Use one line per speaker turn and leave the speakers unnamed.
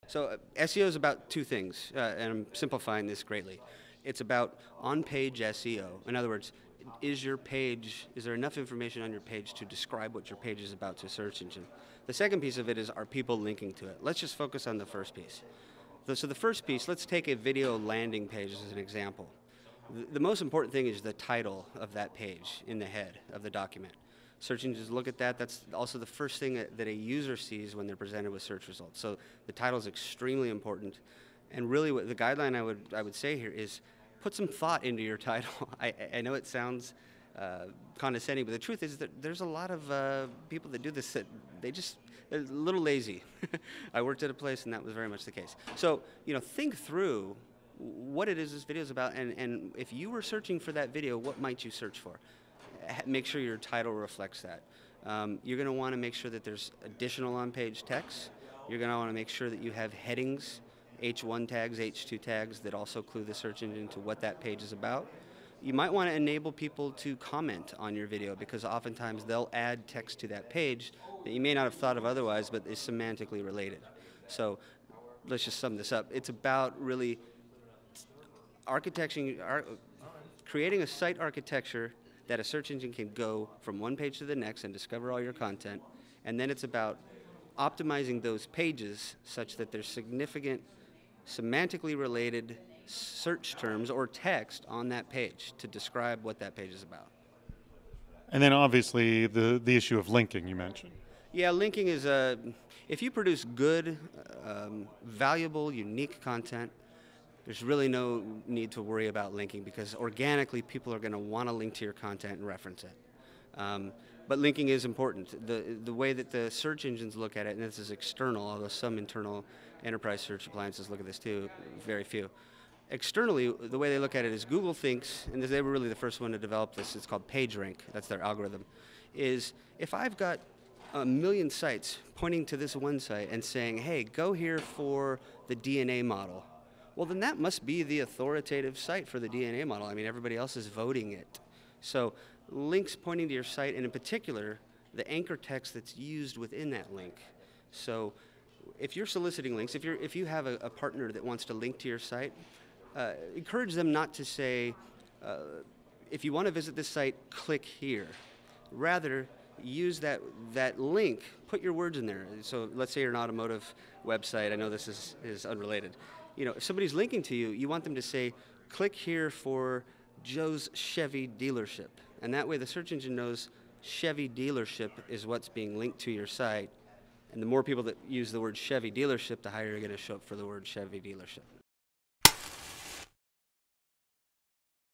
So SEO is about two things, and I'm simplifying this greatly. It's about on-page SEO. In other words, is there enough information on your page to describe what your page is about to a search engine? The second piece of it is, are people linking to it? Let's just focus on the first piece. So the first piece, let's take a video landing page as an example. The most important thing is the title of that page in the head of the document. Search engines look at that. That's also the first thing that a user sees when they're presented with search results. So the title is extremely important. And really what the guideline I would say here is put some thought into your title. I know it sounds condescending, but the truth is that there's a lot of people that do this that they're a little lazy. I worked at a place and that was very much the case. So, think through what it is this video is about, and if you were searching for that video, what might you search for? Make sure your title reflects that. You're going to want to make sure that there's additional on-page text. You're going to want to make sure that you have headings, H1 tags, H2 tags that also clue the search engine to what that page is about. You might want to enable people to comment on your video, because oftentimes they'll add text to that page that you may not have thought of otherwise, but is semantically related. So let's just sum this up. It's about really creating a site architecture that a search engine can go from one page to the next and discover all your content. And then it's about optimizing those pages such that there's significant semantically related search terms or text on that page to describe what that page is about.
And then obviously the issue of linking you mentioned.
Yeah, linking is if you produce good, valuable, unique content, there's really no need to worry about linking, because organically people are going to want to link to your content and reference it. But linking is important. The way that the search engines look at it, and this is external, although some internal enterprise search appliances look at this too, very few. Externally, the way they look at it is Google thinks, and they were really the first one to develop this, it's called PageRank, that's their algorithm, is if I've got a million sites pointing to this one site and saying, hey, go here for the DNA model, well, then that must be the authoritative site for the DNA model. I mean, everybody else is voting it. So links pointing to your site, and in particular, the anchor text that's used within that link. So if you're soliciting links, if you have a partner that wants to link to your site, encourage them not to say, if you want to visit this site, click here. Rather, use that link, put your words in there. So let's say you're an automotive website. I know this is unrelated. If somebody's linking to you, you want them to say, click here for Joe's Chevy dealership. And that way the search engine knows Chevy dealership is what's being linked to your site. And the more people that use the word Chevy dealership, the higher you're going to show up for the word Chevy dealership.